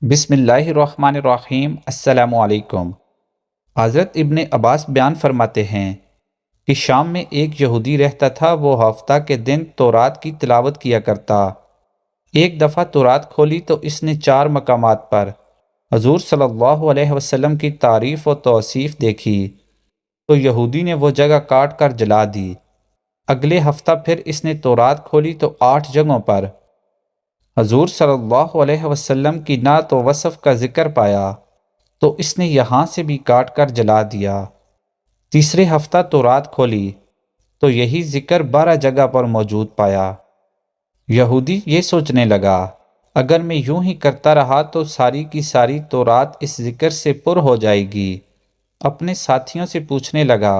بسم اللہ الرحمن الرحیم۔ السلام علیکم۔ حضرت ابن عباس بیان فرماتے ہیں کہ شام میں ایک یہودی رہتا تھا، وہ ہفتہ کے دن تورات کی تلاوت کیا کرتا۔ ایک دفعہ تورات کھولی تو اس نے 4 مقامات پر حضور صلی اللہ علیہ وسلم کی تعریف و توصیف دیکھی، تو یہودی نے وہ جگہ کاٹ کر جلا دی۔ اگلے ہفتہ پھر اس نے تورات کھولی تو 8 جگہوں پر حضور صلی اللہ علیہ وسلم کی نعت و وصف کا ذکر پایا، تو اس نے یہاں سے بھی کاٹ کر جلا دیا۔ تیسرے ہفتہ تورات کھولی تو یہی ذکر 12 جگہ پر موجود پایا۔ یہودی یہ سوچنے لگا، اگر میں یوں ہی کرتا رہا تو ساری کی ساری تورات اس ذکر سے پر ہو جائے گی۔ اپنے ساتھیوں سے پوچھنے لگا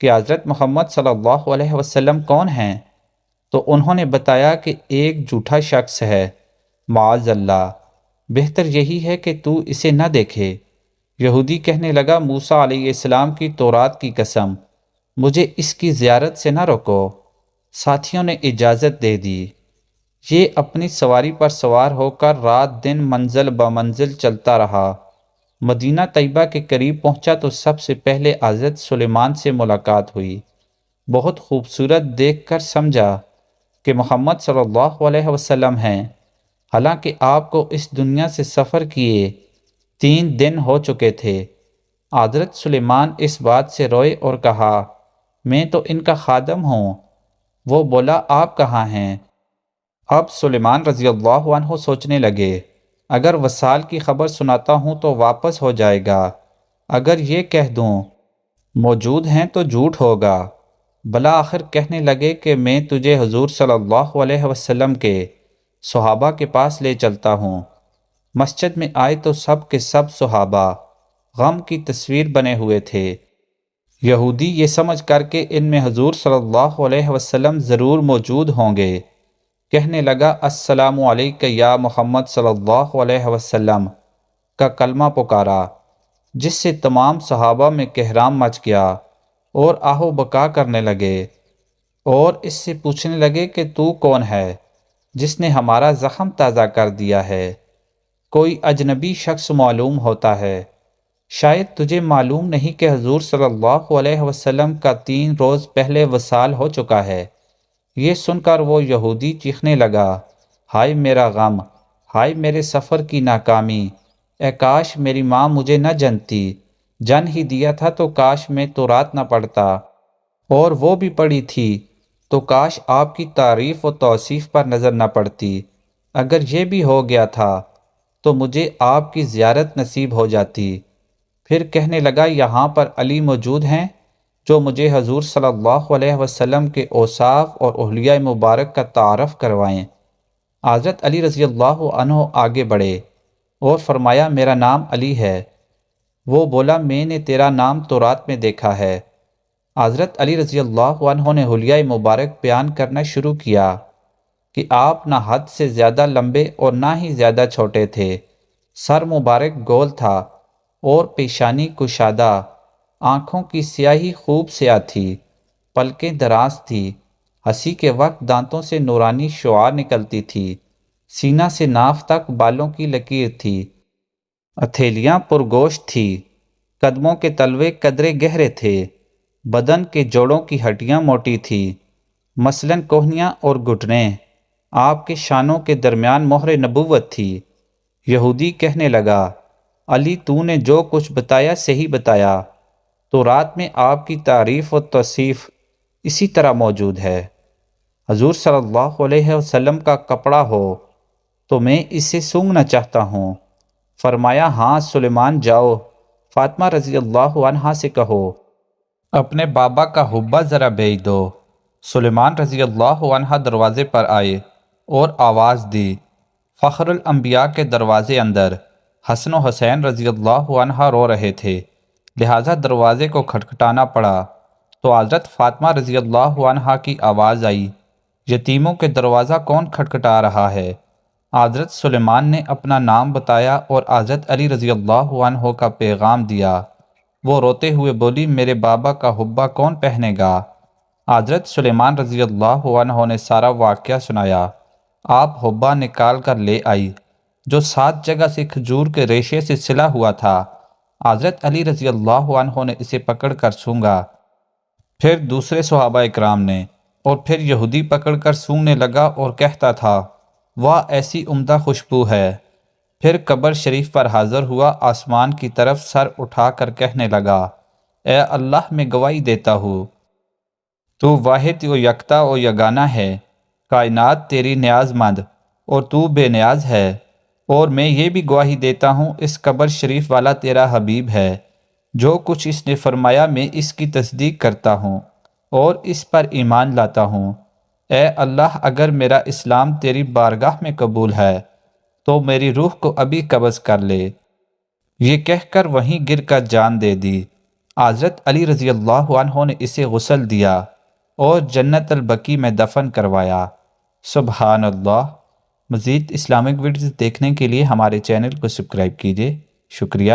کہ حضرت محمد صلی اللہ علیہ وسلم کون ہیں؟ تو انہوں نے بتایا کہ ایک جھوٹا شخص ہے، معاذ اللہ، بہتر یہی ہے کہ تو اسے نہ دیکھے۔ یہودی کہنے لگا، موسیٰ علیہ السلام کی تورات کی قسم، مجھے اس کی زیارت سے نہ روکو۔ ساتھیوں نے اجازت دے دی۔ یہ اپنی سواری پر سوار ہو کر رات دن منزل بمنزل چلتا رہا۔ مدینہ طیبہ کے قریب پہنچا تو سب سے پہلے حضرت سلیمان سے ملاقات ہوئی۔ بہت خوبصورت دیکھ کر سمجھا کہ محمد صلی اللہ علیہ وسلم ہیں، حالانکہ آپ کو اس دنیا سے سفر کیے 3 دن ہو چکے تھے۔ حضرت سلیمان اس بات سے روئے اور کہا، میں تو ان کا خادم ہوں۔ وہ بولا، آپ کہاں ہیں؟ اب سلیمان رضی اللہ عنہ سوچنے لگے، اگر وصال کی خبر سناتا ہوں تو واپس ہو جائے گا، اگر یہ کہہ دوں موجود ہیں تو جھوٹ ہوگا۔ بالآخر کہنے لگے کہ میں تجھے حضور صلی اللہ علیہ وسلم کے صحابہ کے پاس لے چلتا ہوں۔ مسجد میں آئے تو سب کے سب صحابہ غم کی تصویر بنے ہوئے تھے۔ یہودی یہ سمجھ کر کہ ان میں حضور صلی اللہ علیہ وسلم ضرور موجود ہوں گے، کہنے لگا، السلام علیک یا محمد صلی اللہ علیہ وسلم کا کلمہ پکارا، جس سے تمام صحابہ میں کہرام مچ گیا اور آہو بکا کرنے لگے، اور اس سے پوچھنے لگے کہ تو کون ہے جس نے ہمارا زخم تازہ کر دیا ہے؟ کوئی اجنبی شخص معلوم ہوتا ہے۔ شاید تجھے معلوم نہیں کہ حضور صلی اللہ علیہ وسلم کا 3 روز پہلے وصال ہو چکا ہے۔ یہ سن کر وہ یہودی چیخنے لگا، ہائے میرا غم، ہائے میرے سفر کی ناکامی، اے کاش میری ماں مجھے نہ جنتی، جن ہی دیا تھا تو کاش میں تورات نہ پڑھتا، اور وہ بھی پڑھی تھی تو کاش آپ کی تعریف و توصیف پر نظر نہ پڑتی۔ اگر یہ بھی ہو گیا تھا تو مجھے آپ کی زیارت نصیب ہو جاتی۔ پھر کہنے لگا، یہاں پر علی موجود ہیں جو مجھے حضور صلی اللہ علیہ وسلم کے اوصاف اور اولیاء مبارک کا تعارف کروائیں۔ حضرت علی رضی اللہ عنہ آگے بڑھے اور فرمایا، میرا نام علی ہے۔ وہ بولا، میں نے تیرا نام تورات میں دیکھا ہے۔ حضرت علی رضی اللہ عنہ نے حلیہ مبارک بیان کرنا شروع کیا کہ آپ نہ حد سے زیادہ لمبے اور نہ ہی زیادہ چھوٹے تھے۔ سر مبارک گول تھا اور پیشانی کشادہ، آنکھوں کی سیاہی خوب سیاہ تھی، پلکیں دراز تھی، ہنسی کے وقت دانتوں سے نورانی شعاع نکلتی تھی، سینہ سے ناف تک بالوں کی لکیر تھی، ہتھیلیاں پرگوشت تھی، قدموں کے تلوے قدرے گہرے تھے، بدن کے جوڑوں کی ہڈیاں موٹی تھی، مثلاً کوہنیاں اور گھٹنے، آپ کے شانوں کے درمیان مہر نبوت تھی۔ یہودی کہنے لگا، علی تو نے جو کچھ بتایا صحیح بتایا، تو رات میں آپ کی تعریف و توصیف اسی طرح موجود ہے۔ حضور صلی اللہ علیہ وسلم کا کپڑا ہو تو میں اسے سونگھنا چاہتا ہوں۔ فرمایا، ہاں سلیمان جاؤ، فاطمہ رضی اللہ عنہا سے کہو اپنے بابا کا حبہ ذرا بھیج دو۔ سلیمان رضی اللہ عنہ دروازے پر آئے اور آواز دی۔ فخر الانبیاء کے دروازے اندر حسن و حسین رضی اللہ عنہ رو رہے تھے، لہٰذا دروازے کو کھٹکھٹانا پڑا تو حضرت فاطمہ رضی اللہ عنہا کی آواز آئی، یتیموں کے دروازہ کون کھٹکھٹا رہا ہے؟ حضرت سلیمان نے اپنا نام بتایا اور حضرت علی رضی اللہ عنہ کا پیغام دیا۔ وہ روتے ہوئے بولی، میرے بابا کا حبہ کون پہنے گا؟ حضرت سلیمان رضی اللہ عنہ نے سارا واقعہ سنایا۔ آپ حبہ نکال کر لے آئی۔ جو 7 جگہ سے کھجور کے ریشے سے سلا ہوا تھا۔ حضرت علی رضی اللہ عنہ نے اسے پکڑ کر سونگھا، پھر دوسرے صحابہ اکرام نے، اور پھر یہودی پکڑ کر سونگھنے لگا اور کہتا تھا، واہ ایسی عمدہ خوشبو ہے۔ پھر قبر شریف پر حاضر ہوا، آسمان کی طرف سر اٹھا کر کہنے لگا، اے اللہ میں گواہی دیتا ہوں، تو واحد و یکتا و یگانہ ہے، کائنات تیری نیاز مند اور تو بے نیاز ہے، اور میں یہ بھی گواہی دیتا ہوں اس قبر شریف والا تیرا حبیب ہے، جو کچھ اس نے فرمایا میں اس کی تصدیق کرتا ہوں اور اس پر ایمان لاتا ہوں۔ اے اللہ اگر میرا اسلام تیری بارگاہ میں قبول ہے تو میری روح کو ابھی قبض کر لے۔ یہ کہہ کر وہیں گر کر جان دے دی۔ حضرت علی رضی اللہ عنہ نے اسے غسل دیا اور جنت البقیع میں دفن کروایا۔ سبحان اللہ۔ مزید اسلامک ویڈیوز دیکھنے کے لیے ہمارے چینل کو سبسکرائب کیجیے۔ شکریہ۔